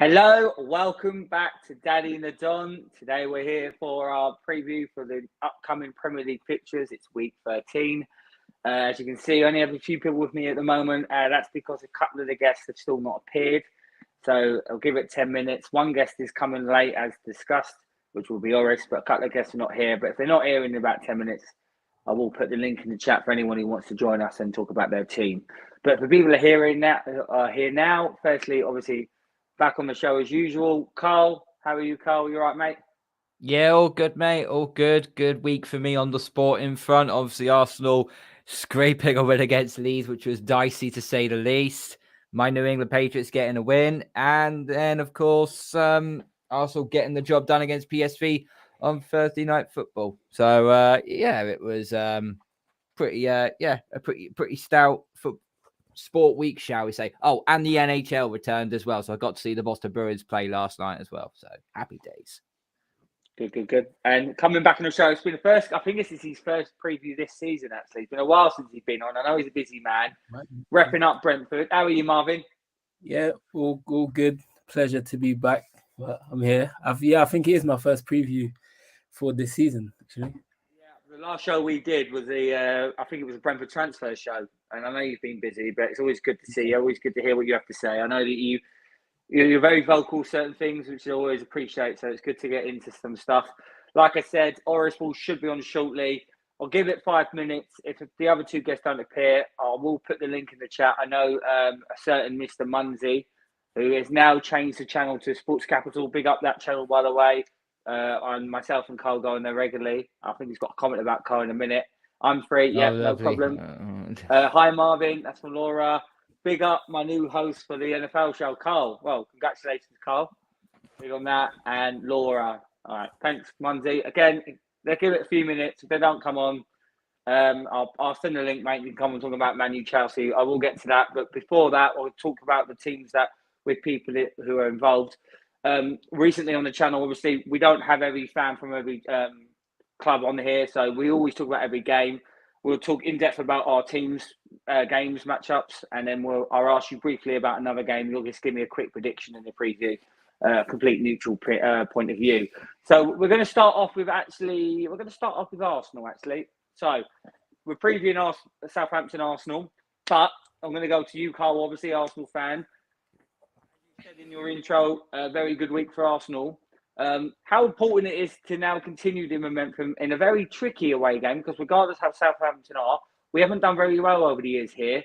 Hello, welcome back to Daddy and the Don. Today we're here for our preview for the upcoming Premier League fixtures. It's week 13. As you can see, I only have a few people with me at the moment. That's because a couple of the guests have still not appeared. So I'll give it 10 minutes. One guest is coming late as discussed, which will be Oris, but a couple of guests are not here. But if they're not here in about 10 minutes, I will put the link in the chat for anyone who wants to join us and talk about their team. But for people who are here now, firstly, obviously, back on the show as usual. Carl, how are you, Carl? You all right, mate? Yeah, all good, mate. All good. Good week for me on the sporting front. Obviously, Arsenal scraping a win against Leeds, which was dicey to say the least. My New England Patriots getting a win. And then, of course, Arsenal getting the job done against PSV on Thursday Night Football. So, it was a pretty stout sport week, shall we say. Oh, and the NHL returned as well. So I got to see the Boston Bruins play last night as well. So happy days. Good. And coming back on the show, it's been the first, I think this is his first preview this season, actually. It's been a while since he's been on. I know he's a busy man. Repping up Brentford. How are you, Marvin? Yeah, all good. Pleasure to be back. I'm here. I think it is my first preview for this season, actually. The last show we did was I think it was a Brentford transfer show. And I know you've been busy, but it's always good to see you. Always good to hear what you have to say. I know that you're very vocal certain things, which I always appreciate. So it's good to get into some stuff. Like I said, Oris should be on shortly. I'll give it 5 minutes. If the other two guests don't appear, I will put the link in the chat. I know a certain Mr. Munsey, who has now changed the channel to Sports Capital. Big up that channel, by the way. On myself and Carl going there regularly. I think he's got a comment about Carl in a minute. I'm free. Yeah, no problem. Hi, Marvin. That's from Laura. Big up my new host for the NFL show, Carl. Well, congratulations, Carl. Big on that. And Laura. All right. Thanks, Munsey. Again, they'll give it a few minutes. If they don't come on, I'll send the link, mate. You can come and talk about Man Utd, Chelsea. I will get to that. But before that, we'll talk about the teams that with people who are involved. Recently on the channel, obviously, we don't have every fan from every club on here. So we always talk about every game. We'll talk in depth about our teams, games, matchups, and then I'll ask you briefly about another game. You'll just give me a quick prediction and a preview, complete neutral point of view. So we're going to start off with Arsenal, actually. So we're previewing Southampton Arsenal, but I'm going to go to you, Carl, obviously Arsenal fan. As you said in your intro, a very good week for Arsenal. How important it is to now continue the momentum in a very tricky away game, because regardless how Southampton are, we haven't done very well over the years here.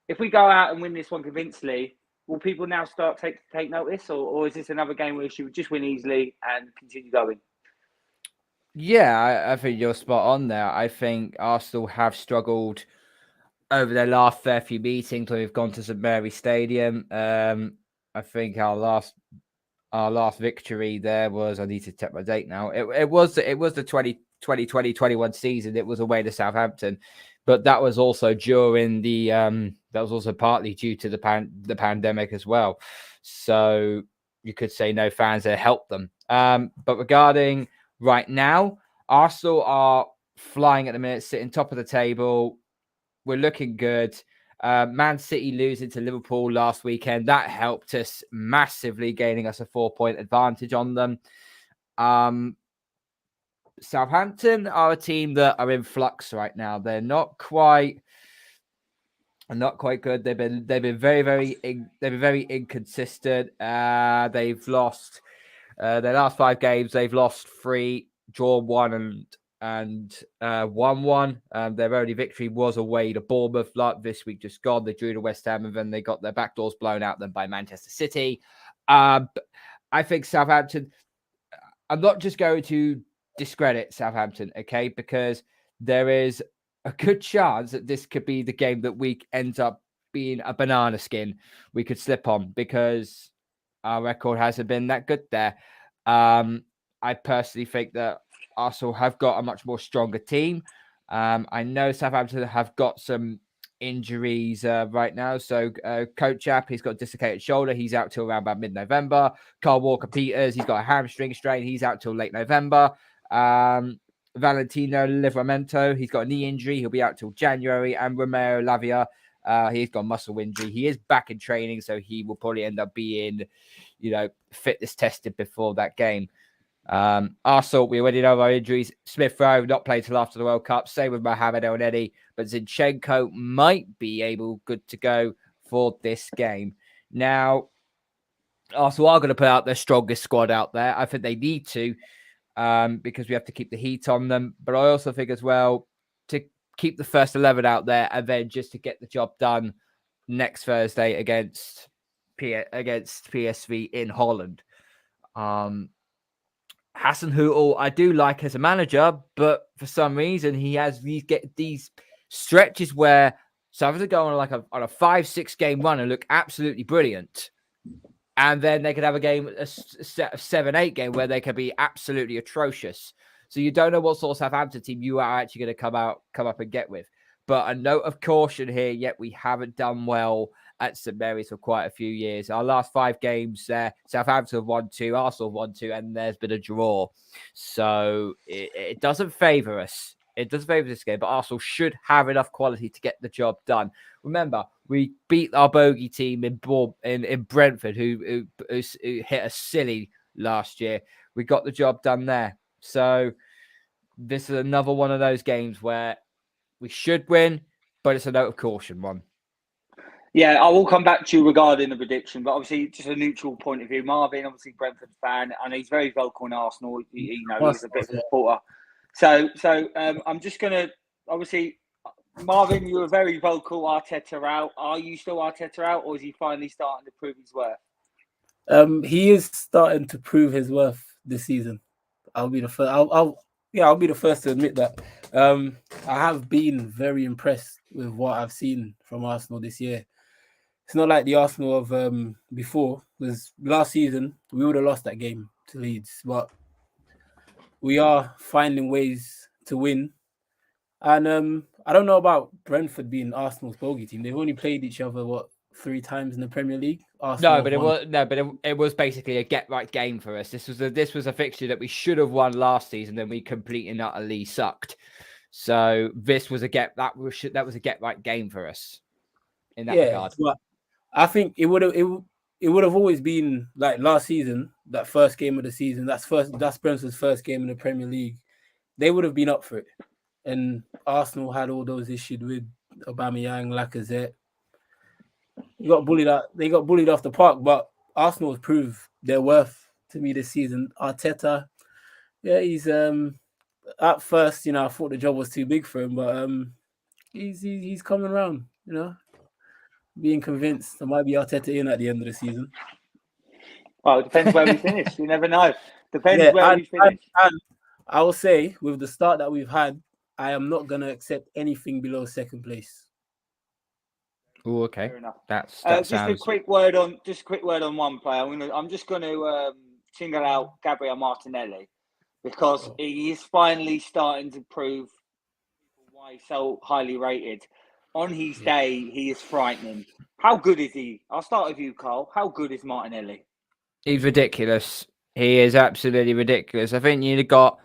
If we go out and win this one convincingly, will people now start to take notice, or is this another game where you would just win easily and continue going? Yeah, I think you're spot on there. I think Arsenal have struggled over their last fair few meetings when we've gone to St Mary's Stadium. I think our last victory there was, I need to check my date now. It was the 2020-21 season. It was away to Southampton, but that was also during that was also partly due to the pandemic as well. So you could say no fans had helped them. But regarding right now, Arsenal are flying at the minute, sitting top of the table. We're looking good. Man City losing to Liverpool last weekend, that helped us massively, gaining us a 4-point advantage on them. Southampton are a team that are in flux right now. They're not quite good. They've been very inconsistent. They've lost their last 5 games. They've lost 3, drawn 1, and 1-1. Their only victory was away to Bournemouth this week just gone. They drew to West Ham, and then they got their back doors blown out then by Manchester City. I think Southampton, I'm not just going to discredit Southampton, okay, because there is a good chance that this could be the game that week ends up being a banana skin we could slip on, because our record hasn't been that good there. I personally think that Arsenal have got a much more stronger team. I know Southampton have got some injuries right now. So Coach App, he's got a dislocated shoulder. He's out till around about mid-November. Carl Walker-Peters, he's got a hamstring strain. He's out till late November. Valentino Livramento, he's got a knee injury. He'll be out till January. And Romeo Lavia, he's got muscle injury. He is back in training, so he will probably end up being fitness tested before that game. Arsenal, we already know our injuries. Smith Rowe not playing till after the World Cup. Same with Mohamed El-Neni, but Zinchenko might be good to go for this game. Now, Arsenal are going to put out their strongest squad out there. I think they need to, because we have to keep the heat on them. But I also think as well to keep the first 11 out there, and then just to get the job done next Thursday against PSV in Holland. Hassan Hootel, I do like as a manager, but for some reason he get these stretches where Southampton go on on a 5-6 game run and look absolutely brilliant, and then they could have a set of 7-8 game where they could be absolutely atrocious. So you don't know what sort of Southampton team you are actually going to come up and get with. But a note of caution here: yet we haven't done well at St Mary's for quite a few years. Our last 5 games there, Southampton have won 2, Arsenal have won 2, and there's been a draw. So it doesn't favour us. It doesn't favour this game, but Arsenal should have enough quality to get the job done. Remember, we beat our bogey team in Brentford, who hit us silly last year. We got the job done there. So this is another one of those games where we should win, but it's a note of caution one. Yeah, I will come back to you regarding the prediction, but obviously just a neutral point of view. Marvin, obviously Brentford fan, and he's very vocal in Arsenal. He's a bit of a supporter. So I'm just going to, obviously, Marvin, you were very vocal, Arteta out. Are you still Arteta out, or is he finally starting to prove his worth? He is starting to prove his worth this season. I'll be the first. I'll be the first to admit that. I have been very impressed with what I've seen from Arsenal this year. It's not like the Arsenal of before. Because last season we would have lost that game to Leeds, but we are finding ways to win. And I don't know about Brentford being Arsenal's bogey team. They've only played each other 3 times in the Premier League. Arsenal it was basically a get right game for us. This was a fixture that we should have won last season, then we completely and utterly sucked. So this was a get right game for us in that regard. But I think it would have always been like last season, that first game of the season. That's Brentford's first game in the Premier League. They would have been up for it, and Arsenal had all those issues with Aubameyang, Lacazette. They got bullied off the park, but Arsenal has proved their worth to me this season. Arteta, he's at first, I thought the job was too big for him, but he's coming around, being convinced. There might be Arteta in at the end of the season. Well, it depends where we finish. You never know. Depends where we finish. And I will say, with the start that we've had, I am not going to accept anything below second place. Oh, okay. Fair enough. That just sounds... a quick word on one player. I'm just going to single out Gabriel Martinelli, because he is finally starting to prove why he's so highly rated. On his day, he is frightening. How good is he? I'll start with you, Carl. How good is Martinelli? He's ridiculous. He is absolutely ridiculous. I think you've got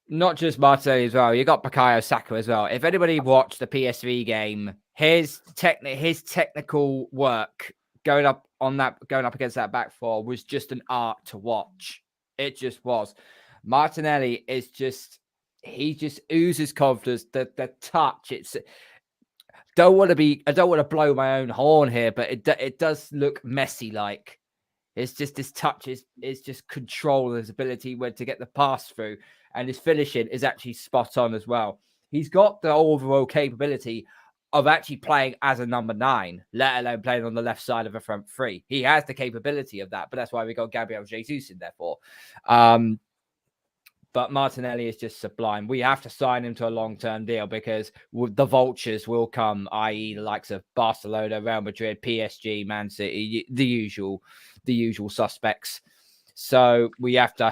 not just Martinelli as well. You got Bukayo Saka as well. If anybody watched the PSV game, his technical work going up against that back four was just an art to watch. It just was. Martinelli is he just oozes confidence. The touch. I don't want to blow my own horn here, but it does look messy. Like it's just his touch is just control, his ability to get the pass through, and his finishing is actually spot on as well. He's got the overall capability of actually playing as a number 9, let alone playing on the left side of a front 3. He has the capability of that, but that's why we got Gabriel Jesus in there for. But Martinelli is just sublime. We have to sign him to a long-term deal because the vultures will come, i.e. the likes of Barcelona, Real Madrid, PSG, Man City, the usual suspects. So we have to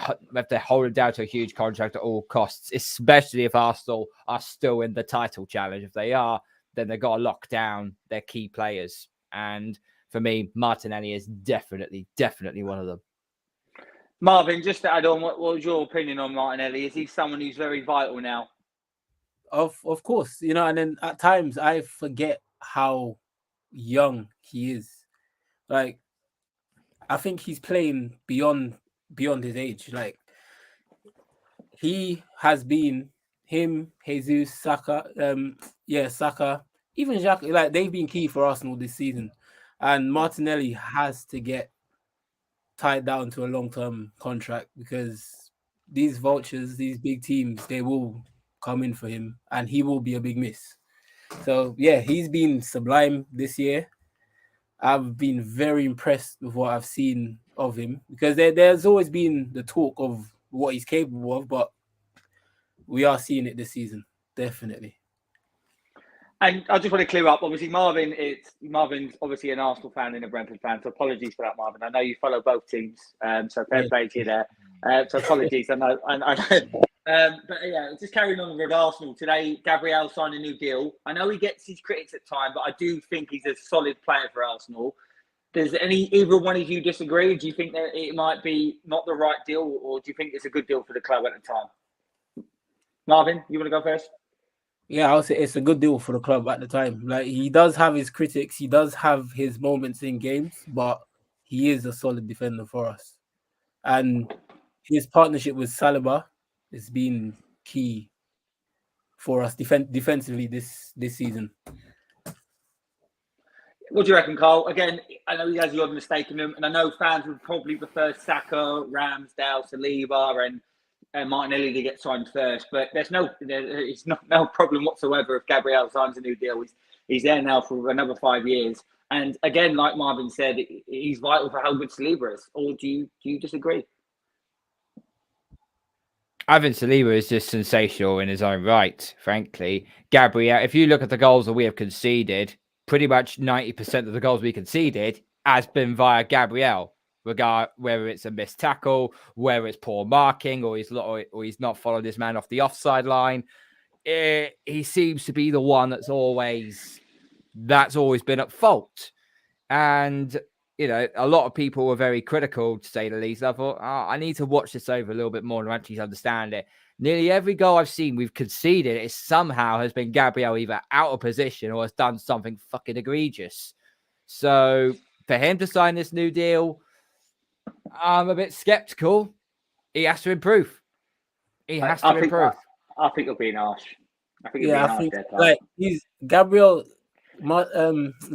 hold him down to a huge contract at all costs, especially if Arsenal are still in the title challenge. If they are, then they've got to lock down their key players. And for me, Martinelli is definitely one of them. Marvin, just to add on, what was your opinion on Martinelli? Is he someone who's very vital now? Of course, and then at times I forget how young he is. Like, I think he's playing beyond his age. Like he has been him, Jesus, Saka, Saka, even Xhaka, like they've been key for Arsenal this season. And Martinelli has to get tied down to a long-term contract because these vultures, these big teams, they will come in for him and he will be a big miss. So yeah, he's been sublime this year. I've been very impressed with what I've seen of him because there's always been the talk of what he's capable of, but we are seeing it this season, definitely. And I just want to clear up. Obviously, Marvin's obviously an Arsenal fan and a Brentford fan. So apologies for that, Marvin. I know you follow both teams, so fair play to you there. So apologies. I know. But yeah, just carrying on with Arsenal today. Gabriel signed a new deal. I know he gets his critics at times, but I do think he's a solid player for Arsenal. Does either one of you disagree? Do you think that it might be not the right deal, or do you think it's a good deal for the club at the time? Marvin, you want to go first? Yeah, I'll say it's a good deal for the club at the time. Like he does have his critics, he does have his moments in games, but he is a solid defender for us. And his partnership with Saliba has been key for us defensively this season. What do you reckon, Carl? Again, I know he has a lot of mistake in him, and I know fans would probably prefer Saka, Ramsdale, Saliba, and Martinelli to get signed first, but it's no problem whatsoever if Gabriel signs a new deal. He's there now for another 5 years, and again, like Marvin said, he's vital for how good Saliba is. Or do you disagree? I think Saliba is just sensational in his own right. Frankly, Gabriel, if you look at the goals that we have conceded, pretty much 90% of the goals we conceded has been via Gabriel. Whether it's a missed tackle, whether it's poor marking, or he's not followed his man off the offside line, he seems to be the one that's always been at fault. And a lot of people were very critical, to say the least. I thought, I need to watch this over a little bit more to actually understand it. Nearly every goal I've seen we've conceded, it somehow has been Gabriel either out of position or has done something fucking egregious. So for him to sign this new deal, I'm a bit skeptical. He has to improve. I think you're being harsh. He's Gabriel.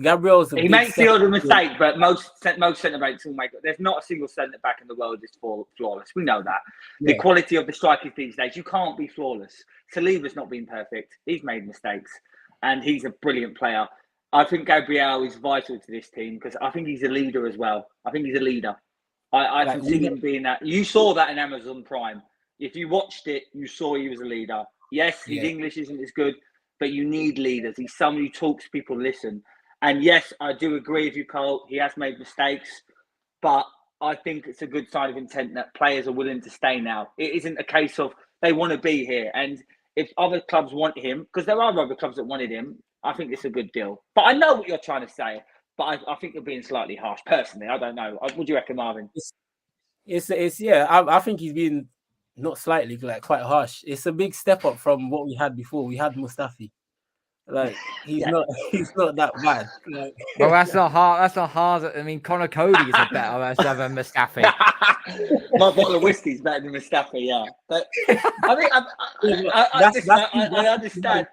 Gabriel's. He makes the odd mistake, but most centre backs will make it. There's not a single centre back in the world that's flawless. We know that. Yeah. The quality of the strikers these days, you can't be flawless. Saliba's not been perfect. He's made mistakes, and he's a brilliant player. I think Gabriel is vital to this team because I think he's a leader as well. I think he's a leader. I can see him being that. You saw that in Amazon Prime. If you watched it, you saw he was a leader. Yes, his English isn't as good, but you need leaders. He's someone who talks, people listen. And yes, I do agree with you, Carl. He has made mistakes, but I think it's a good sign of intent that players are willing to stay now. It isn't a case of they want to be here. And if other clubs want him, because there are other clubs that wanted him, I think it's a good deal. But I know what you're trying to say. But I think you're being slightly harsh. Personally, I don't know. What do you reckon, Marvin? I think he's been not slightly, like quite harsh. It's a big step up from what we had before. We had Mustafi. Like he's not that bad. Like, well, that's not hard. That's not hard. I mean, Connor Cody is a better than Mustafi. My bottle of whiskey is better than Mustafi. Yeah, but I think I understand.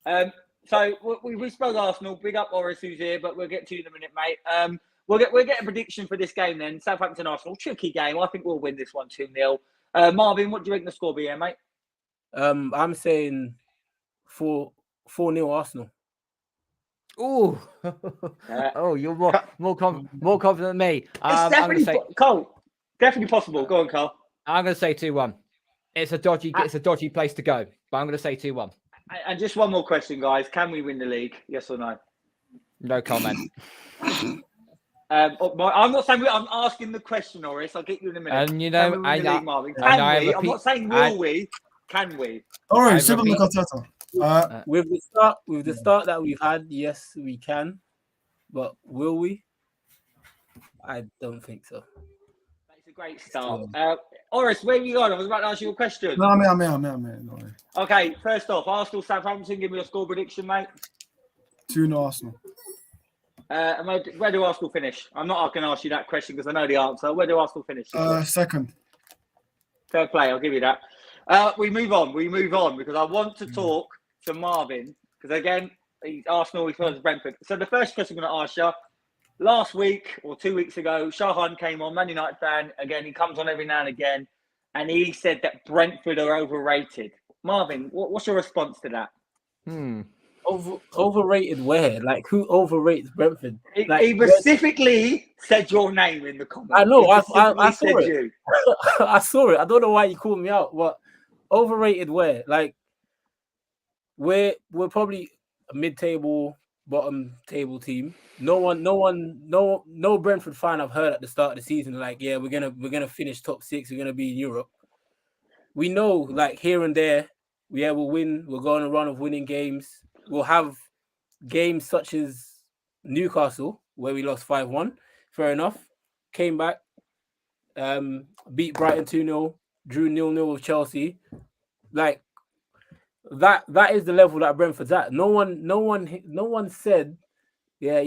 Yeah. So we spoke Arsenal. Big up Oris who's here, but we'll get to you in a minute, mate. We'll get a prediction for this game then. Southampton Arsenal, tricky game. I think we'll win this one 2-0. Marvin, what do you reckon the score be here, mate? I'm saying 4-0 Arsenal. Ooh, you're more confident than me. It's definitely Cole. Definitely possible. Go on, Cole. I'm going to say 2-1. It's a dodgy place to go, but I'm going to say 2-1. And just one more question, guys. Can we win the league? Yes or no? No comment. I'm not saying I'm asking the question, Oris. I'll get you in a minute. And I'm not saying will we. Can we? Oris, with the start that we've had, yes, we can. But will we? I don't think so. That's a great start. Oris, where have you gone? I was about to ask you a question. No, I'm here. Okay, first off, Arsenal, Southampton. Give me a score prediction, mate. 2-0 Arsenal. And where do Arsenal finish? I'm not going to ask you that question because I know the answer. Where do Arsenal finish? Second. Fair play, I'll give you that. We move on because I want to talk to Marvin because again, he's Arsenal, he's first Brentford. So the first question I'm going to ask you, last week or 2 weeks ago, Shahan came on, Man United fan. Again, he comes on every now and again, and he said that Brentford are overrated. Marvin, what's your response to that? Overrated where? Like, who overrates Brentford? Like, he specifically said your name in the comments. I know. I saw it. You. I saw it. I don't know why you called me out, but overrated where? Like, we're probably a mid-table, bottom table team. No Brentford fan I've heard at the start of the season like, yeah, we're gonna finish top 6. We're gonna be in Europe. We know, like, here and there, we'll win. We'll go on a run of winning games. We'll have games such as Newcastle, where we lost 5-1. Fair enough. Came back, beat Brighton 2-0, drew 0-0 with Chelsea. Like, that is the level that Brentford's at. No one said, yeah,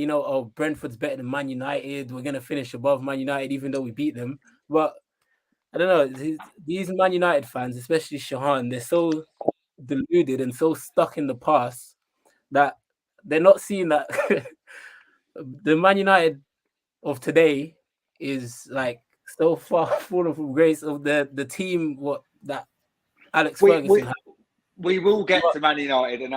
Brentford's better than Man United. We're gonna finish above Man United, even though we beat them. But I don't know. These Man United fans, especially Shahan, they're so deluded and so stuck in the past that they're not seeing that the Man United of today is like so far fallen from grace of the team that Alex Ferguson had. We will get to Man United, and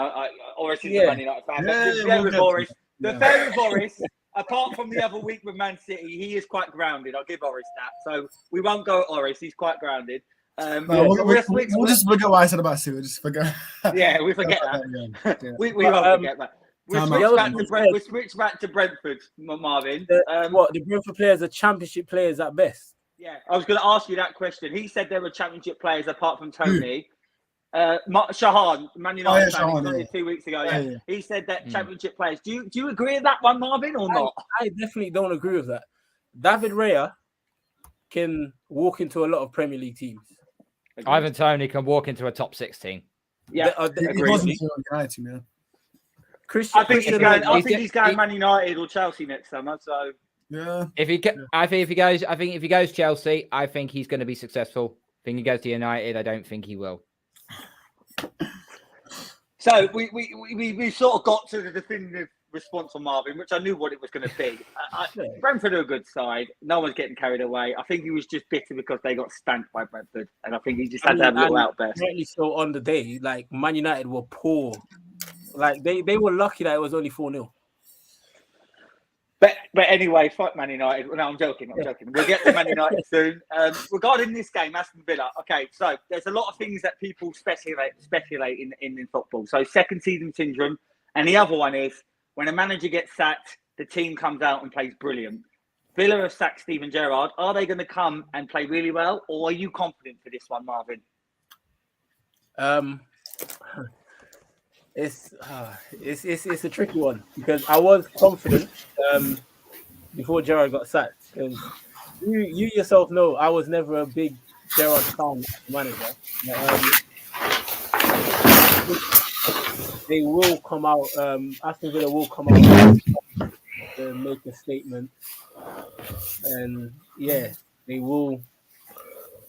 Oris is a Man United fan. The fair with Oris, apart from the other week with Man City, he is quite grounded. I'll give Oris that. So we won't go at Oris. He's quite grounded. We'll just forget what I said about City. We'll just forget. Yeah, we forget that. We won't forget that. We'll switch back to Brentford, Marvin. The Brentford players are championship players at best. Yeah, I was going to ask you that question. He said there were championship players apart from Tony. Shahan, Man United fan, 2 weeks ago. Yeah. He said that championship players. Do you agree with that one, Marvin, or not? I definitely don't agree with that. David Raya can walk into a lot of Premier League teams. Ivan Toney can walk into a top 6 team. Yeah, he wasn't United, man. I think he's going Man United or Chelsea next summer. So yeah, if he goes Chelsea, I think he's going to be successful. I think he goes to United. I don't think he will. So we sort of got to the definitive response from Marvin, which I knew what it was going to be. Brentford are a good side. No one's getting carried away. I think he was just bitter because they got spanked by Brentford, and I think he just had to have a little outburst. Rightly so on the day, like Man United were poor. Like they were lucky that it was only 4-0. But anyway, fuck Man United. No, I'm joking. We'll get to Man United soon. Regarding this game, Aston Villa. Okay, so there's a lot of things that people speculate in football. So second season syndrome, and the other one is when a manager gets sacked, the team comes out and plays brilliant. Villa have sacked Steven Gerrard. Are they going to come and play really well, or are you confident for this one, Marvin? It's a tricky one because I was confident before Gerrard got sacked. Because you yourself know I was never a big Gerrard fan manager. They will come out. Aston Villa will come out to make a statement, and yeah, they will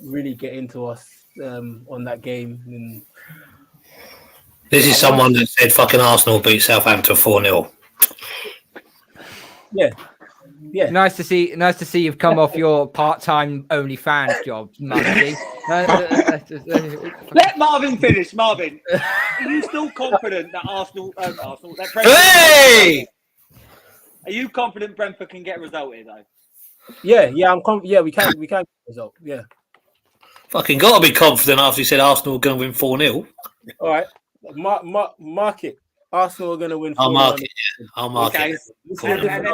really get into us on that game. And this is someone that said fucking Arsenal beat Southampton 4-0. Yeah. Nice to see you've come off your part-time OnlyFans job, Marvin. Let Marvin finish. Marvin, are you still confident that Arsenal that Brentford? Hey! Are you confident Brentford can get a result here though? Yeah, I'm confident. Yeah, we can get a result. Yeah. Fucking got to be confident after you said Arsenal are going to win 4-0. All right. Mark it. Arsenal are going to win 4-0. I'll mark it. And then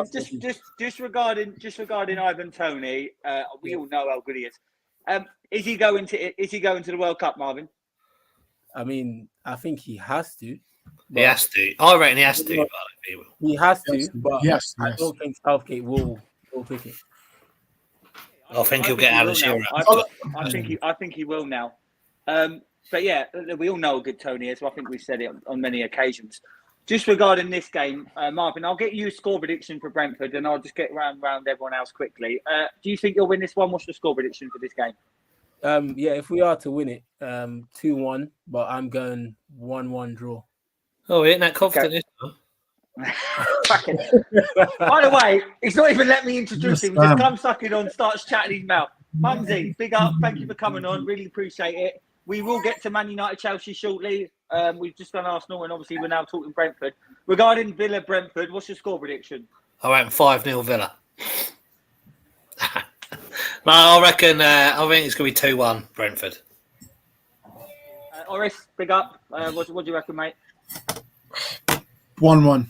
just regarding Ivan Toney, we all know how good he is. Is he going to the World Cup, Marvin? I mean, I think he has to. He has to. I reckon he has to. He has to, but yes. I don't think Southgate will pick it. I think he'll get out of zero. I think he will now. But yeah, we all know how good Tony is. So I think we've said it on many occasions. just regarding this game, Marvin, I'll get you a score prediction for Brentford, and I'll just get round everyone else quickly. Do you think you'll win this one? What's the score prediction for this game? Yeah, if we are to win it, 2-1, but I'm going 1-1 draw. Oh, we ain't that confident this time. By the way, he's not even let me introduce him. He just comes sucking on, starts chatting his mouth. Mumsy, big up. Thank you for coming on. Really appreciate it. We will get to Man United Chelsea shortly. We've just done Arsenal, and obviously we're now talking Brentford. Regarding Villa Brentford, what's your score prediction? I reckon 5-0 Villa. No, I reckon. I think it's going to be 2-1 Brentford. Oris, big up. What do you reckon, mate? 1-1.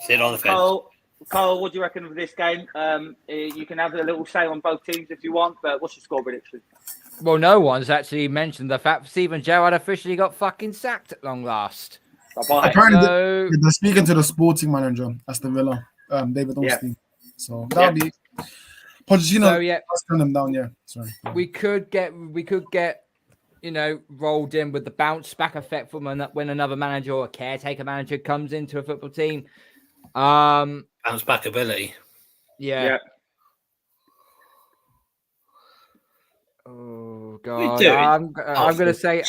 Sit on the fence. Carl, what do you reckon of this game? You can have a little say on both teams if you want, but what's your score prediction? Well, no one's actually mentioned the fact Steven Gerrard officially got fucking sacked at long last. Bye-bye. Apparently, So- they're speaking to the sporting manager, Aston Villa, David Ornstein. So that'll be Pochettino. So, yeah. Turn them down. Yeah, sorry. We could get, rolled in with the bounce back effect from when another manager or a caretaker manager comes into a football team. Bounce back ability. Yeah. Oh God! doing? I'm gonna say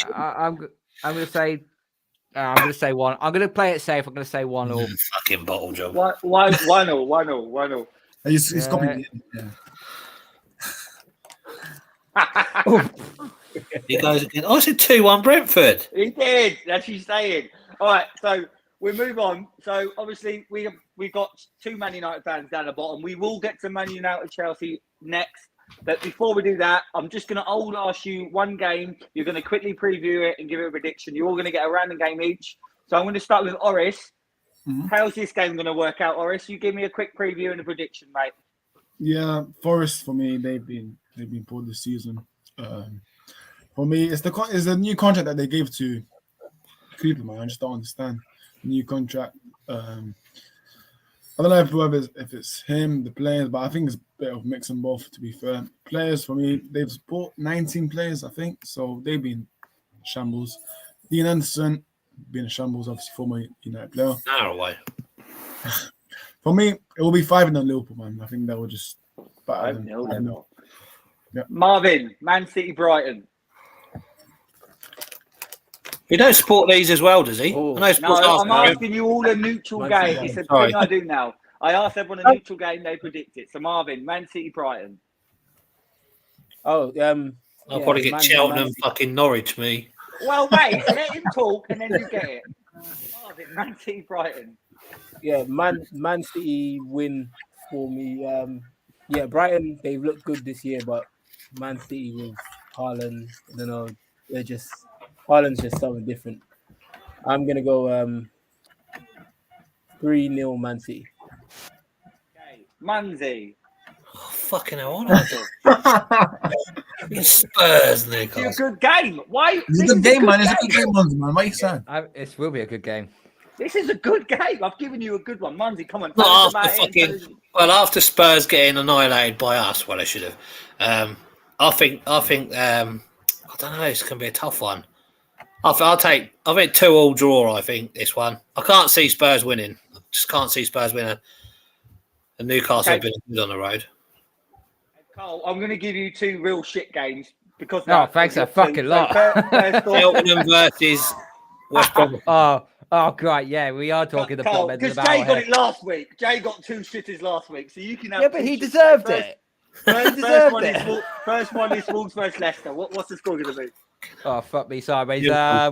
one. I'm gonna play it safe. I'm gonna say 1-1. Fucking bottle job. 1-0. He's copied me. Yeah. He goes again. I said 2-1 Brentford. He did. That's what he's saying. All right, so we move on. So obviously we got 2 Man United fans down the bottom. We will get to Man United Chelsea next. But before we do that, I'm just going to ask you one game. You're going to quickly preview it and give it a prediction. You're all going to get a random game each. So I'm going to start with Oris. Mm-hmm. How's this game going to work out, Oris? You give me a quick preview and a prediction, mate. Yeah, Forest for me, they've been poor this season. For me, it's the new contract that they gave to Cooper, man. I just don't understand. New contract. I don't know if it's him, the players, but I think it's a bit of mix and both, to be fair. Players, for me, they've bought 19 players, I think, so they've been shambles. Dean Anderson, been a shambles, obviously, former United player. Hour away. For me, it will be 5-0 Liverpool, man. I think that will just... 5-0. Yeah. Marvin, Man City, Brighton. He don't support these as well, does he? Oh. I know he supports No, I'm Arsenal. asking you all a neutral game. It's a thing I do now. I ask everyone a neutral game, they predict it. So Marvin, Man City, Brighton. Oh, I'll probably get Cheltenham, fucking Norwich, me. Well, mate, let him talk and then you get it. Marvin, Man City, Brighton. Yeah, Man City win for me. Yeah, Brighton, they've looked good this year, but Man City with Haaland, I don't know, Haaland's just something different. I'm going to go 3-0 Man City. Okay. Manzi. Oh, fucking hell, Spurs, Nick. It's a good game. Why? It's a good game, man. It's a good game, man. What are you saying? It will be a good game. This is a good game. I've given you a good one. Manzi, come on. Not after Spurs getting annihilated by us, well, they should have. I think I don't know, it's going to be a tough one. I think 2-2 draw, I think, this one. I can't see Spurs winning. I just can't see Spurs winning. And Newcastle have been good on the road. Carl, I'm going to give you 2 real shit games because. Thanks a fucking lot. Cheltenham versus West Brom. Oh, great. Yeah, we are talking the Carl, bottom end of because the Jay barrel got here. it last week. Jay got 2 shitters last week, so you can have. Yeah, but he deserved it. First one is Wolves versus Leicester. What's the score going to be? Oh, fuck me sideways. I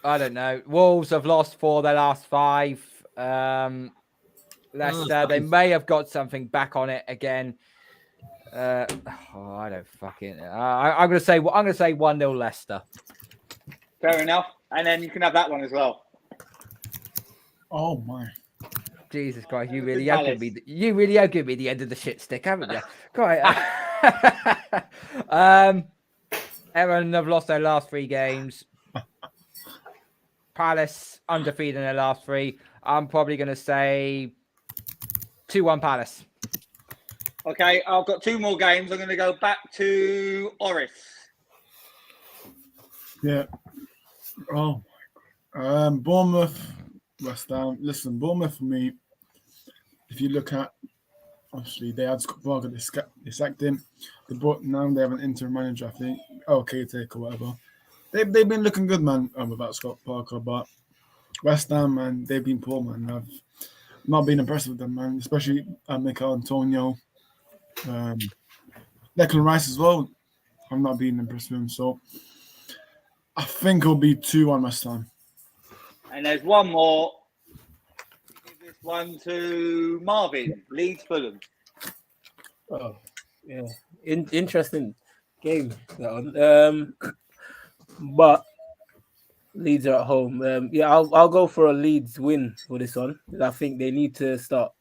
don't know. Wolves have lost 4 their last 5. Leicester, they may have got something back on it again. I don't fucking. I'm gonna say 1-0 Leicester. Fair enough, and then you can have that one as well. Oh my! Jesus Christ, you really are giving me the end of the shit stick, haven't you? Quite. Everton have lost their last 3 games. Palace undefeated in their last 3. I'm probably going to say 2-1 Palace. Okay, I've got 2 more games. I'm going to go back to Oris. Yeah. Oh. Bournemouth West Ham. Listen, Bournemouth for me, if you look at, obviously, they had Scott Parker, they sacked him. Now they have an interim manager, I think. Caretaker, whatever. They've been looking good, man, without Scott Parker. But West Ham, man, they've been poor, man. I've not been impressed with them, man. Especially Mikel Antonio. Declan Rice as well. I'm not being impressed with him. So I think it'll be 2-1 West Ham. And there's one more. Give this one to Marvin, Leeds Fulham. Oh, yeah. Interesting game, that one. But Leeds are at home. I'll go for a Leeds win for this one. I think they need to start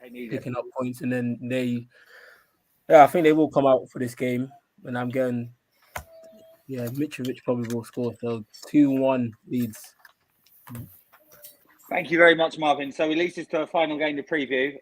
picking up points, and then I think they will come out for this game. And I'm going, Mitrovic probably will score. So 2-1 Leeds. Thank you very much, Marvin. So it leads us to a final game to preview.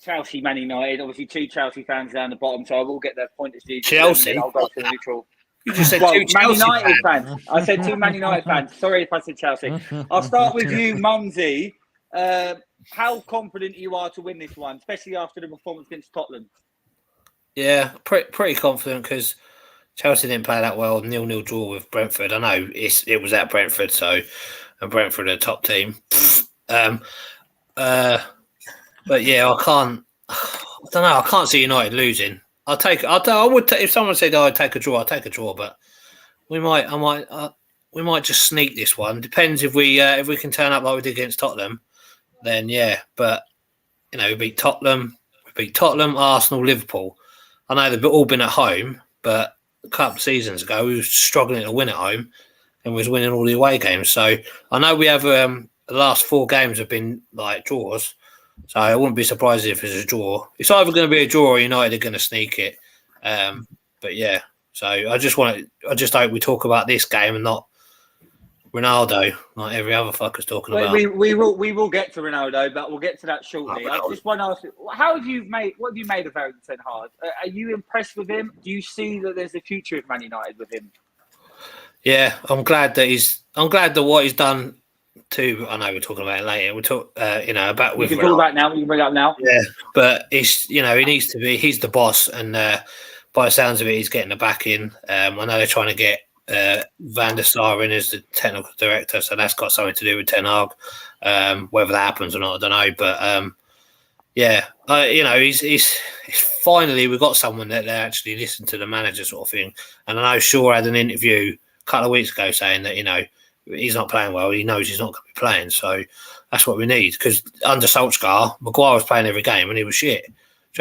Chelsea, Man United. Obviously, 2 Chelsea fans down the bottom, so I will get their point of view. Chelsea? I'll go to the neutral. You just said Well, 2 Man Chelsea United fans. fans. I said 2 Man United fans. Sorry if I said Chelsea. I'll start with you, Mumsy. How confident you are to win this one, especially after the performance against Tottenham? Yeah, pretty confident because Chelsea didn't play that well. 0-0 draw with Brentford. I know it was at Brentford, and Brentford are a top team. But yeah, I don't know. I can't see United losing. I would if someone said I'd take a draw, I'd take a draw. But we might just sneak this one. Depends if we can turn up like we did against Tottenham. Then yeah, but we beat Tottenham, Arsenal, Liverpool. I know they've all been at home, but a couple of seasons ago we were struggling to win at home, and we was winning all the away games. So I know we have the last 4 games have been like draws. So I wouldn't be surprised if it's a draw. It's either going to be a draw or United are going to sneak it. But yeah, so I just hope we talk about this game and not Ronaldo, like every other fucker's talking about. We will get to Ronaldo, but we'll get to that shortly. I just want to ask you, what have you made of Eric Ten Hag? Are you impressed with him? Do you see that there's a future of Man United with him? Yeah, I'm glad that what he's done too. I know we're talking about it later. We'll talk, about with. We can talk about now. We can bring it up now. Yeah, but he needs to be. He's the boss, and by the sounds of it, he's getting the backing. I know they're trying to get Van der Sar in as the technical director, so that's got something to do with Ten Hag. Whether that happens or not, I don't know. But he's finally we've got someone that they actually listen to the manager sort of thing. And I know Shaw had an interview a couple of weeks ago saying that he's not playing well. He knows he's not going to be playing, so that's what we need. Because under Solskjaer, Maguire was playing every game and he was shit. Do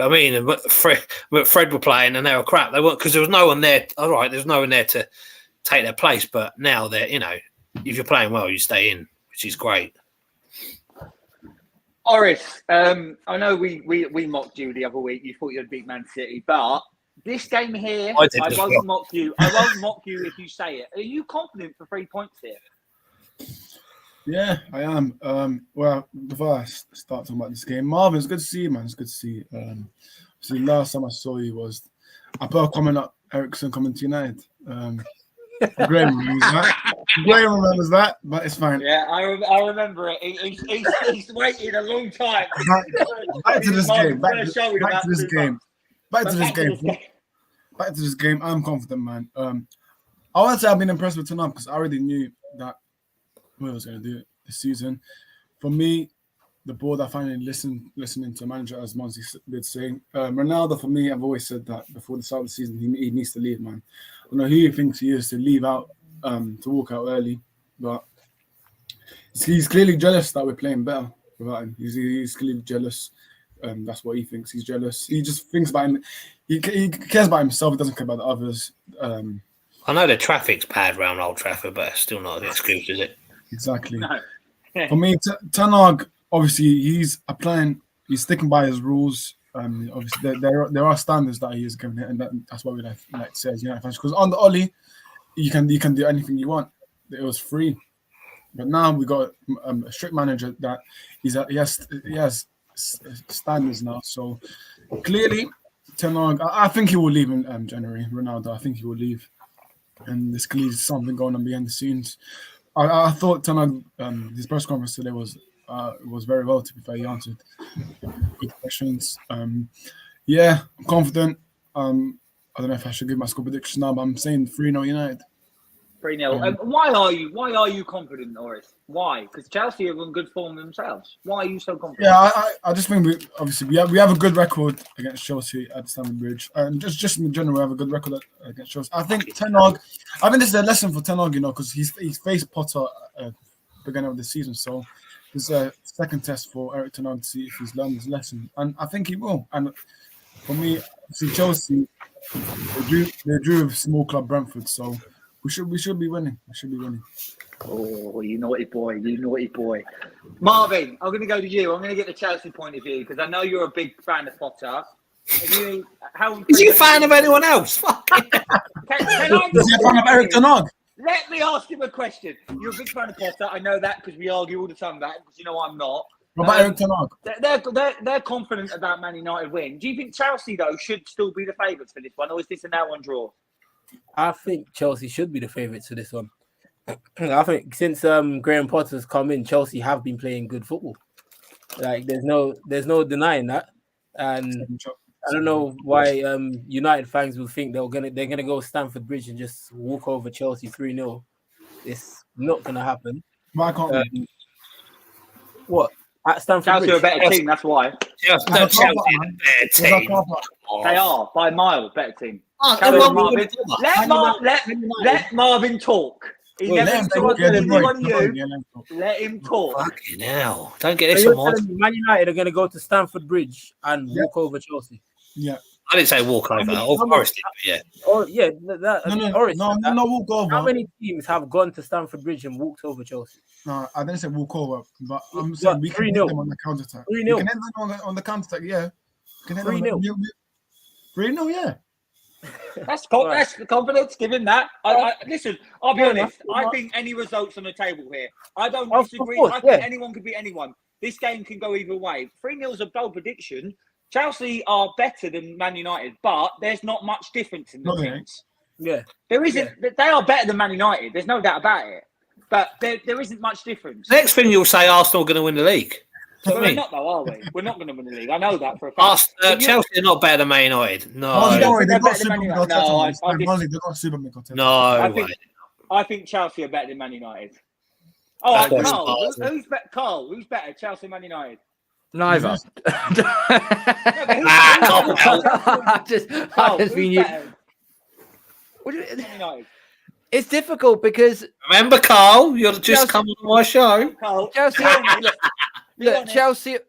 you know what I mean? And Fred were playing and they were crap. They weren't because there was no one there. All right, there's no one there to take their place. But now they're if you're playing well, you stay in, which is great. Oris, I know we mocked you the other week. You thought you'd beat Man City, but this game here, I won't mock you. I won't mock you if you say it. Are you confident for 3 points here? Yeah, I am. Well, before I start talking about this game, Marvin, it's good to see you, man. It's good to see you. See, last time I saw you was I put a comment up, Ericsson coming to United. Graham remembers that, but it's fine. Yeah, I remember it. He's waited a long time. Back to this game. Back to this game. I'm confident, man. I want to say I've been impressed with Ten Hag because I already knew that what I was going to do this season. For me, the board, I finally listening to a manager, as Monty did say. Ronaldo, for me, I've always said that before the start of the season, he needs to leave, man. I don't know who he thinks he is to leave out, to walk out early, but he's clearly jealous that we're playing better without him. He's clearly jealous. That's what he thinks. He's jealous. He just thinks about him. He cares about himself. He doesn't care about the others. I know the traffic's bad around Old Trafford, but it's still not an excuse, is it? Exactly. No. For me, Ten Hag, obviously, he's sticking by his rules. Obviously, there are standards that he is giving it, and that's what we like to say as United fans. Because on the Ollie, you can do anything you want. It was free, but now we got a strict manager that he has standards now. So clearly, Ten Hag, I think he will leave in January. Ronaldo, I think he will leave, and there's clearly something going on behind the scenes. I thought Ten Hag, his press conference today was very well. To be fair, he answered good questions. Yeah, I'm confident. I don't know if I should give my score prediction now, but I'm saying 3-0 United. 3-0. Why are you confident, Norris? Why? Because Chelsea are in good form themselves. Why are you so confident? Yeah, I just think we have a good record against Chelsea at Stamford Bridge, and just in general we have a good record against Chelsea. I think Ten Hag. I think this is a lesson for Ten Hag, because he's faced Potter at the beginning of the season, so this is a second test for Eric Ten Hag to see if he's learned his lesson, and I think he will. And for me, see Chelsea, they drew with small club Brentford, so. We should be winning. Oh, you naughty boy. Marvin, I'm going to go to you. I'm going to get the Chelsea point of view because I know you're a big fan of Potter. Is he a fan of anyone else? Can I Is he a fan of Eric Ten Hag? Let me ask him a question. You're a big fan of Potter. I know that because we argue all the time about it because I'm not. What about Eric Ten Hag? They're confident about Man United win. Do you think Chelsea, though, should still be the favourites for this one, or is this a now-one draw? I think Chelsea should be the favourites for this one. I think since Graham Potter's come in, Chelsea have been playing good football. Like there's no denying that. And I don't know why United fans will think they're gonna go Stamford Bridge and just walk over Chelsea 3-0. It's not gonna happen. Why can't we? What? At Stamford Chelsea Bridge? are a better team, that's why. Chelsea are a better team. They are, by a mile, better team. Let Marvin talk. Let him talk. Fucking hell. Don't get this on Man United are going to go to Stamford Bridge and walk over Chelsea. Yeah. I didn't say walk over. Forest did, but yeah. Oh, yeah. No, walk over. How many teams have gone to Stamford Bridge and walked over Chelsea? No, I didn't say walk over, but I'm saying we can hit them on the counter-attack. 3-0. We can hit them on the counter-attack, yeah. 3-0. 3-0, yeah. That's the confidence. Give him that. Listen, I'll be honest. I think any results on the table here. I don't disagree. I think anyone could beat anyone. This game can go either way. 3-0 is a bold prediction. Chelsea are better than Man United, but there's not much difference in the teams. Yeah, there isn't. Yeah. They are better than Man United. There's no doubt about it. But there isn't much difference. Next thing you'll say, Arsenal are going to win the league. We're not though, are we? We're not going to win the league. I know that for a fact. Chelsea are not better than Man United. No. They've got Super Miguel. No. I think Chelsea are better than Man United. Carl, who's better, Chelsea or Man United? Neither. It's difficult because remember, Carl, you're just coming on my show. Chelsea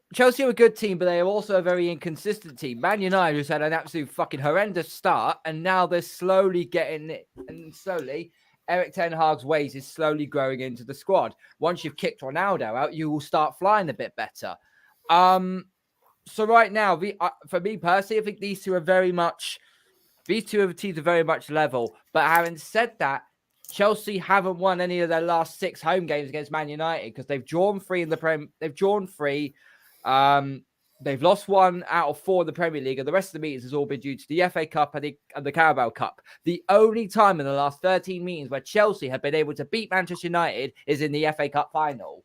are a good team, but they are also a very inconsistent team. Man United has had an absolute fucking horrendous start, and now they're slowly getting it. And slowly, Eric Ten Hag's ways is slowly growing into the squad. Once you've kicked Ronaldo out, you will start flying a bit better. So right now, for me personally, I think these two teams are very much level. But having said that, Chelsea haven't won any of their last 6 home games against Man United because they've drawn 3 in the Prem. They've drawn 3. They've lost 1 out of 4 in the Premier League, and the rest of the meetings has all been due to the FA Cup and the Carabao Cup. The only time in the last 13 meetings where Chelsea have been able to beat Manchester United is in the FA Cup final.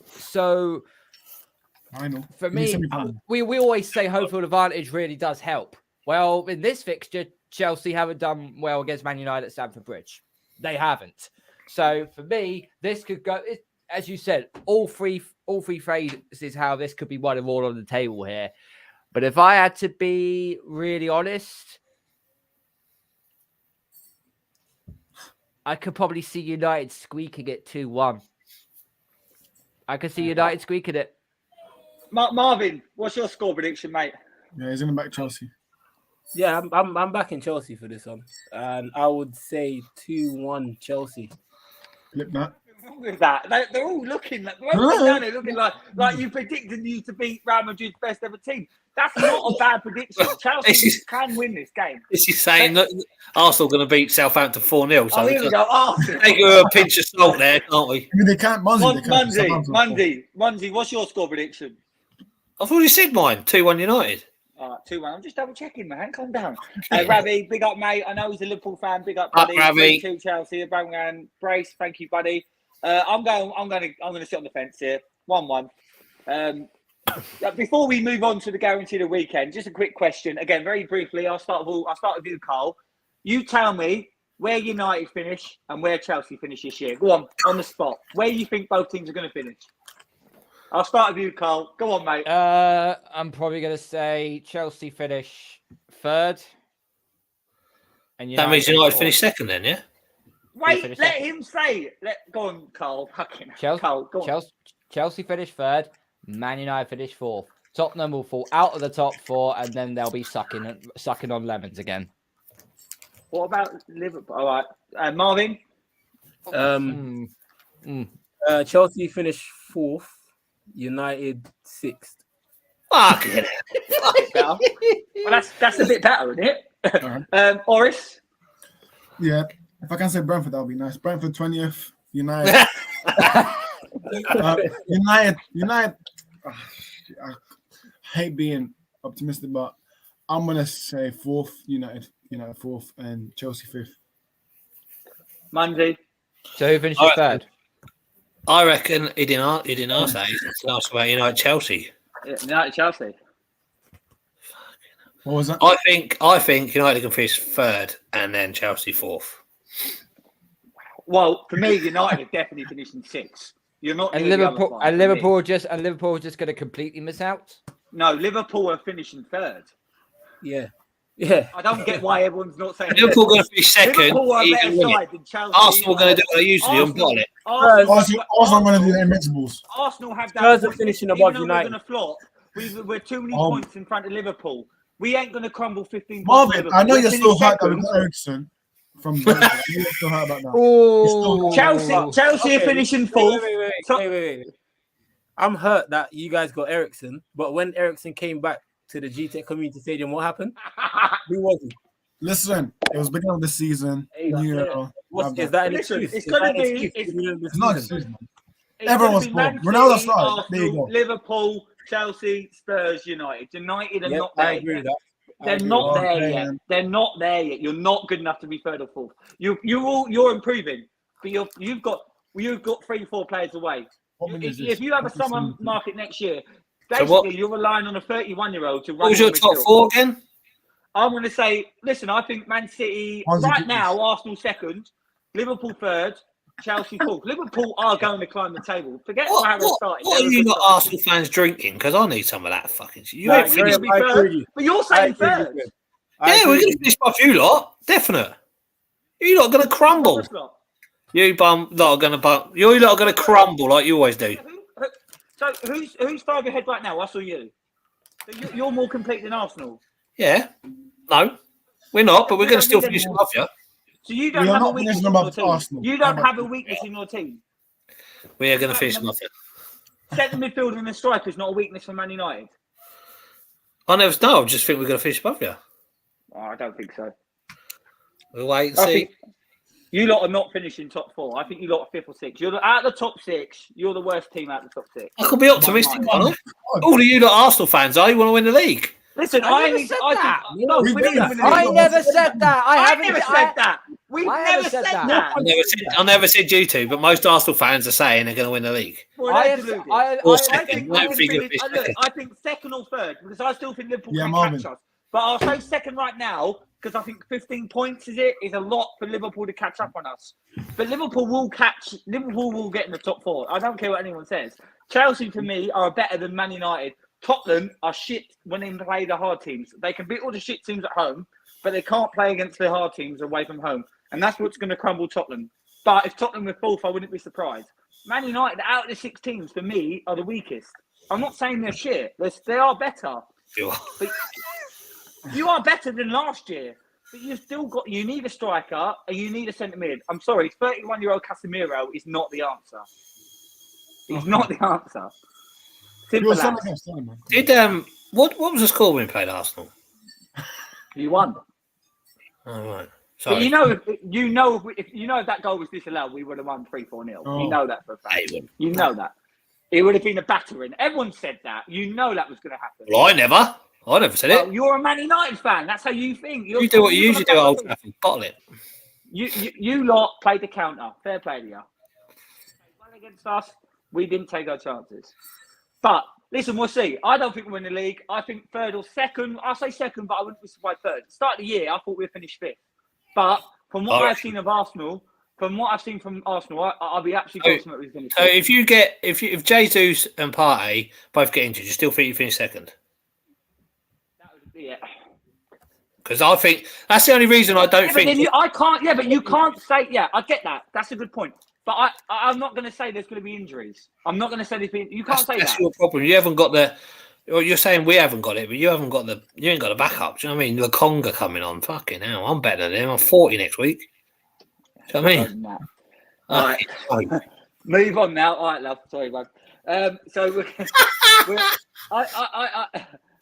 So for me, we always say home field advantage really does help. Well, in this fixture, Chelsea haven't done well against Man United at Stamford Bridge. They haven't. So for me, this could go, as you said, all three phrases how this could be one of all on the table here. But if I had to be really honest, I could probably see United squeaking it 2-1. I could see United squeaking it. Marvin, what's your score prediction, mate? Yeah, he's going to back Chelsea. Yeah, I'm backing Chelsea for this one, and I would say 2-1 Chelsea. Flip that. What's wrong with that? They're all looking like you predicted you to beat Real Madrid's best ever team. That's not a bad prediction. Chelsea can win this game. This is saying that Arsenal are going to beat Southampton 4-0. So here we go. Arsenal. Take a pinch of salt there, can't we? I mean, they can't. Monday, what's your score prediction? I've already said mine. 2-1 United. All right, 2-1. I'm just double checking, man. Calm down. Ravi, big up, mate. I know he's a Liverpool fan. Big up, buddy. Ravi. 2 Chelsea. Abraham Brace. Thank you, buddy. I'm going to sit on the fence here. 1-1. Before we move on to the guaranteed weekend, just a quick question. Again, very briefly. I'll start with you, Carl. You tell me where United finish and where Chelsea finish this year. Go on the spot. Where you think both teams are going to finish? I'll start with you, Carl. Go on, mate. I'm probably going to say Chelsea finish 3rd. And That means United finish 2nd then, yeah? Wait, let him say it. Go on, Carl. Carl, go on. Chelsea finish 3rd. Man United finish 4th. Tottenham will fall out of the top 4, and then they'll be sucking on lemons again. What about Liverpool? All right. Marvin? Chelsea finish 4th. United 6th. Fuck it. Well, that's a bit better, isn't it? Oris? Yeah, if I can say Brentford, that would be nice. Brentford 20th, United. United. I hate being optimistic, but I'm gonna say 4th, United 4th, and Chelsea 5th. Monday. So who finishes 3rd? I reckon he didn't ask that. He asked about United Chelsea. Yeah, United Chelsea. What was that? I think United can finish 3rd and then Chelsea 4th. Well, for me, United are definitely finishing 6th. You're not. And Liverpool are just going to completely miss out. No, Liverpool are finishing 3rd. Yeah. I don't get why everyone's not saying Liverpool going to finish 2nd. Liverpool are a better side than Chelsea. Arsenal are going to do what they usually do and bottle it. Arsenal are going to do the Invincibles. Arsenal have that. Spurs are finishing above United. We're going to flop. We're too many points in front of Liverpool. We ain't going to crumble 15 points. Marvin, I know you're still hurt that we got Ericsson from Brentford. You're still hurt about that. Oh, Chelsea are finishing 4th. Wait. I'm hurt that you guys got Ericsson, but when Ericsson came back to the GTEC Community Stadium, what happened? Who was he? Listen, it was beginning of the season. Is that an excuse? It's going to be. It's not an excuse, man. Everyone was poor. Ronaldo started. There you go. Liverpool, Chelsea, Spurs, United. United are not I there agree yet. with that. They're not there yet. They're not there yet. You're not good enough to be 3rd or 4th. You're improving, but you've got 3-4 players away. If you have a summer market next year, basically you're relying on a 31-year-old to run. What was your top 4 again? I'm going to say, listen, I think Man City right now, Arsenal 2nd, Liverpool 3rd, Chelsea 4th. Liverpool are going to climb the table. Forget how they started. What are you got Arsenal fans drinking? Because I need some of that fucking shit. But you're saying 3rd. Yeah, we're going to finish off you lot. Definite. You lot are going to crumble. You lot are going to crumble like you always do. So who's 5 ahead right now? Us or you? So you're more complete than Arsenal. Yeah. No, we're not, but we're going to still finish above you. So you don't have a weakness in your team. You don't have a weakness in your team. We are going to finish above you. Second midfielder and a striker is not a weakness for Man United. I just think we're going to finish above you. Oh, I don't think so. We'll wait and see. You lot are not finishing top 4. I think you lot are 5th or 6th. You're out of the top 6. You're the worst team out of the top 6. I could be optimistic, Arnold. All of you lot Arsenal fans are. You want to win the league. Listen, I never said that. I never said that. I never said that. We've never said that. I never said you two, but most Arsenal fans are saying they're going to win the league. I think 2nd or 3rd, because I still think Liverpool can catch us. But I'll say 2nd right now, because I think 15 points is a lot for Liverpool to catch up on us. But Liverpool will get in the top 4. I don't care what anyone says. Chelsea, for me, are better than Man United. Tottenham are shit when they play the hard teams. They can beat all the shit teams at home, but they can't play against the hard teams away from home. And that's what's going to crumble Tottenham. But if Tottenham were 4th, I wouldn't be surprised. Man United, out of the 6 teams, for me, are the weakest. I'm not saying they're shit. They are better. But you are better than last year. But you need a striker and you need a centre mid. I'm sorry, 31-year-old Casemiro is not the answer. He's not the answer. Simple as. What was the score when we played Arsenal? You won. Oh, right. Sorry. But if that goal was disallowed, we would have won 3-4-0. You know that for a fact. You know that. It would have been a battering. Everyone said that. You know that was going to happen. Well, I never. I never said it. You're a Man United fan. That's how you think. You do what you usually do at Old Trafford. Bottle it. You lot played the counter. Fair play to you. One against us, we didn't take our chances. But listen, we'll see. I don't think we'll win the league. I think third or second. I'll say second, but I wouldn't be surprised third. Start of the year, I thought we'd finish fifth. But from what I've seen of Arsenal, I'll be absolutely confident we finish fifth. So if Jesus and Partey both get injured, you still think you finish second? That would be it. Because I think that's the only reason I don't think. But you can't say. Yeah, I get that. That's a good point. But I'm not going to say there's going to be injuries. I'm not going to say there's been. You can't say that. That's your problem. You haven't got the. Well, you're saying we haven't got it, but you haven't got the. You ain't got the backup. Do you know what I mean? The Conga coming on. Fucking hell, I'm better than him. I'm 40 next week. Do you know what I mean? All right. Move on now. All right, love. Sorry, bud. So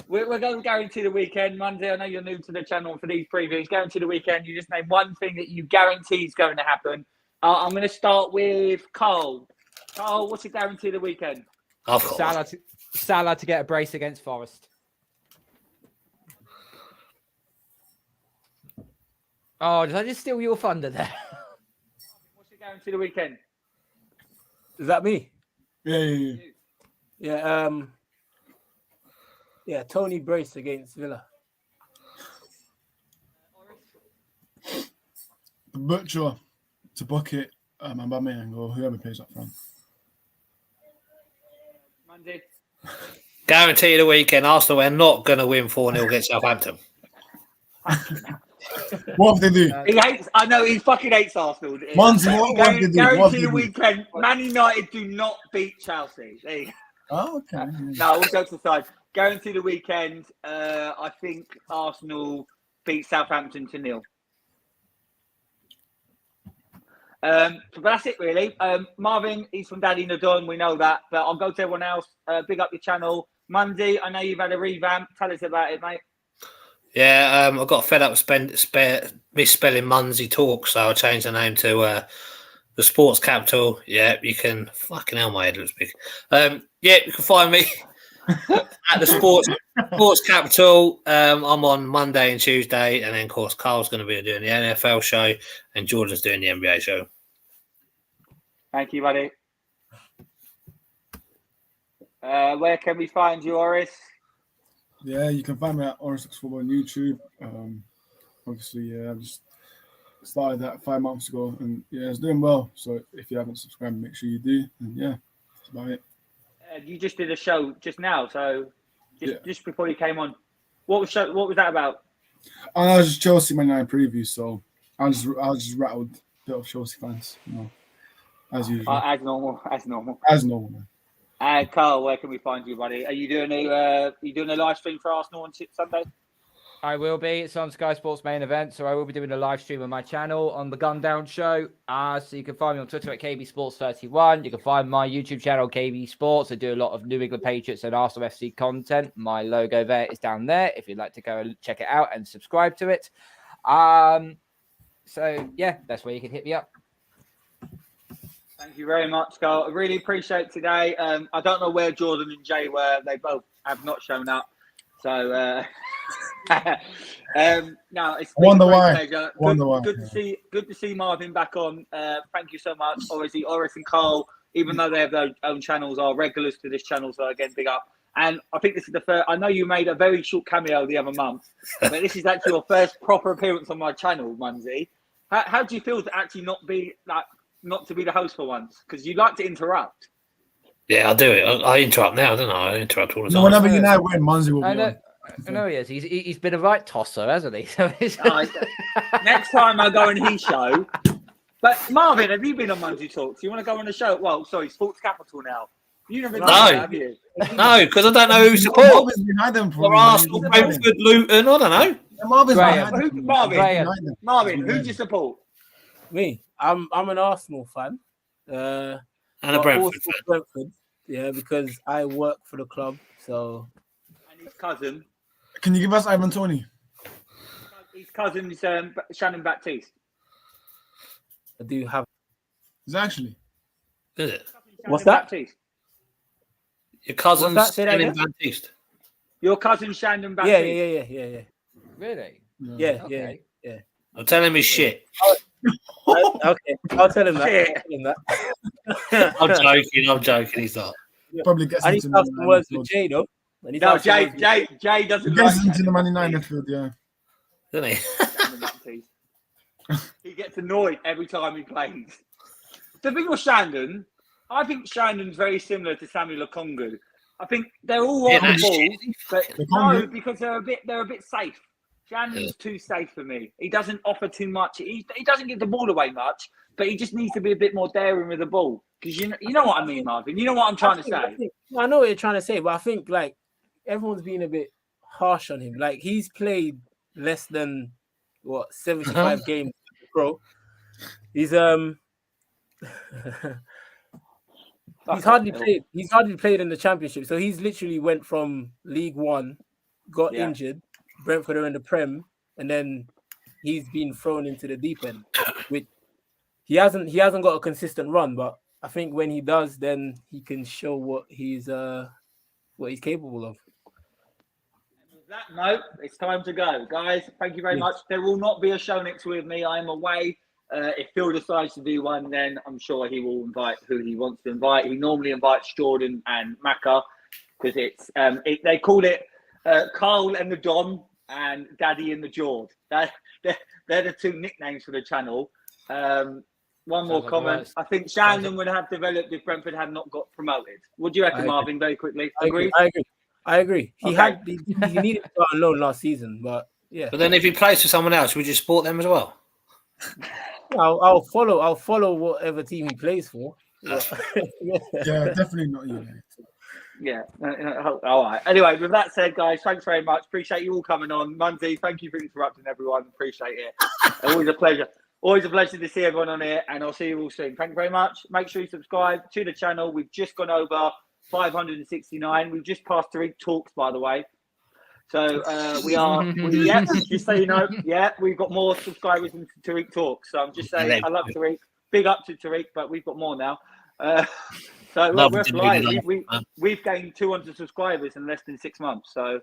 we're going to guarantee the weekend. Monday, I know you're new to the channel for these previews. Guarantee the weekend. You just name one thing that you guarantee is going to happen. I'm going to start with Carl. Carl, what's the guarantee of the weekend? Salah to get a brace against Forest. Oh, did I just steal your thunder there? What's the guarantee of the weekend? Is that me? Yeah. Yeah, Tony Brace against Villa. The Butcher to bucket Aubameyang or whoever plays up front. Monday. Guarantee the weekend. Arsenal are not going to win 4-0 against Southampton. What if they do? I know he fucking hates Arsenal. Monty, what if they do? Guarantee the weekend. Man United do not beat Chelsea. There you go. Oh, okay. No, all jokes aside. Guarantee the weekend. I think Arsenal beat Southampton 0. But that's it, really. Marvin, he's from Daddy Nadon. We know that. But I'll go to everyone else. Big up your channel. Monday, I know you've had a revamp. Tell us about it, mate. Yeah, I got fed up with misspelling Munsey Talk, so I changed the name to the Sports Capital. Yeah, you can. Fucking hell, my head looks big. Yeah, you can find me at the Sports Capital. I'm on Monday and Tuesday, and then of course Carl's going to be doing the NFL show, and Jordan's doing the NBA show. Thank you, buddy. Where can we find you, Oris? Yeah, you can find me at Oris Football on YouTube. Obviously, yeah, I just started that 5 months ago, and yeah, it's doing well. So if you haven't subscribed, make sure you do. And yeah, that's about it. You just did a show just now, so just before you came on, what was that about? I was just Chelsea Man United preview, so I was just rattled a bit of Chelsea fans, as usual. As normal. Man. Carl, where can we find you, buddy? Are you doing a live stream for Arsenal on Sunday? I will be. It's on Sky Sports main event, so I will be doing a live stream on my channel on the Gundown Show. So you can find me on Twitter at KBSports31. You can find my YouTube channel, KB Sports. I do a lot of New England Patriots and Arsenal FC content. My logo there is down there if you'd like to go and check it out and subscribe to it. So yeah, that's where you can hit me up. Thank you very much, Carl. I really appreciate today. I don't know where Jordan and Jay were. They both have not shown up. So, no, it's been a great pleasure. Good to see Marvin back on. Thank you so much. Obviously, Oris and Carl, even though they have their own channels, are regulars to this channel. So again, big up. And I think this is the first. I know you made a very short cameo the other month, but this is actually your first proper appearance on my channel, Munsey. How do you feel to actually not to be the host for once? Because you like to interrupt. Yeah, I'll do it. I interrupt now, don't I? I interrupt all the time. Whenever United win, Munsey will be on. I know he is. He's been a right tosser, hasn't he? So next time I go on his show. But Marvin, have you been on Munsey Talks? You want to go on the show? Well, sorry, Sports Capital now. You never done that, have you? No, because I don't know who supports. Or Arsenal, Brentford, Luton. I don't know. Marvin, who do you support? Me. I'm an Arsenal fan. And a Brentford fan. Brentford, yeah, because I work for the club. So. And his cousin. Can you give us Ivan Toney? His cousin is Shannon Baptiste. I do have. Is it actually? Is it? What's that? Baptiste. Your cousin's Shannon Baptiste. Your cousin Shandon Baptiste. Yeah. Really? Yeah. Okay. I'm telling me shit. Okay, I'll tell him that. Shit. I'll tell him that. I'm joking. He's not. Probably gets I need into to have Man some United words field. with Jay, though. No, Jay doesn't like Gets into the Man Shandon United Baptiste. field, yeah. Doesn't he? Shandon Baptiste. He gets annoyed every time he plays. The thing with Shandon, I think Shandon's very similar to Samuel Okongu. I think they're all on the ball, but no, because they're a bit safe. Shandon's too safe for me. He doesn't offer too much. He doesn't give the ball away much, but he just needs to be a bit more daring with the ball. Because you know what I mean, Marvin. You know what I'm trying to say. I know what you're trying to say, but I think like everyone's being a bit harsh on him. Like he's played less than 75 games, bro. He's he's hardly played. He's hardly played in the Championship. So he's literally went from League One, got injured, Brentford are in the Prem, and then he's been thrown into the deep end. Which he hasn't got a consistent run, but I think when he does, then he can show what he's capable of. With that note, it's time to go, guys. Thank you very much. There will not be a show next week with me. I am away. If Phil decides to do one, then I'm sure he will invite who he wants to invite. He normally invites Jordan and Macca because it's they call it Carl and the Don and Daddy and the Jord. They're the two nicknames for the channel. One more comment. I think Shandon would have developed if Brentford had not got promoted. What do you reckon, Marvin? Very quickly. Agree? I agree. He needed to go on loan last season, but yeah. But then if he plays for someone else, would you support them as well? I'll follow whatever team he plays for. Yeah, definitely not you. Yeah. All right. Anyway, with that said, guys, thanks very much. Appreciate you all coming on. Munzie, thank you for interrupting everyone. Appreciate it. Always a pleasure. Always a pleasure to see everyone on here, and I'll see you all soon. Thank you very much. Make sure you subscribe to the channel. We've just gone over 569. We've just passed Tariq Talks, by the way. So we are, just so you know, we've got more subscribers than Tariq Talks. So I'm just saying, I love Tariq. Big up to Tariq, but we've got more now. So we're flying. We've gained 200 subscribers in less than 6 months. So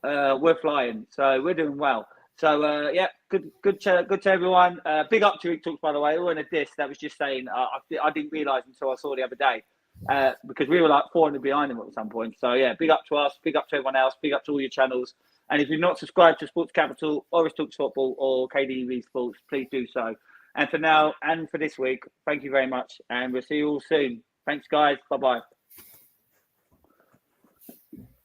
we're flying. So we're doing well. So good to everyone. Big up to Tariq Talks, by the way. All in a diss. That was just saying. I didn't realise until I saw the other day. Because we were like 400 behind him at some point. So yeah, big up to us, big up to everyone else, big up to all your channels. And if you're not subscribed to Sports Capital or Talks Football or KDV Sports, please do so. And for now and for this week, thank you very much, and we'll see you all soon. Thanks, guys. Bye-bye.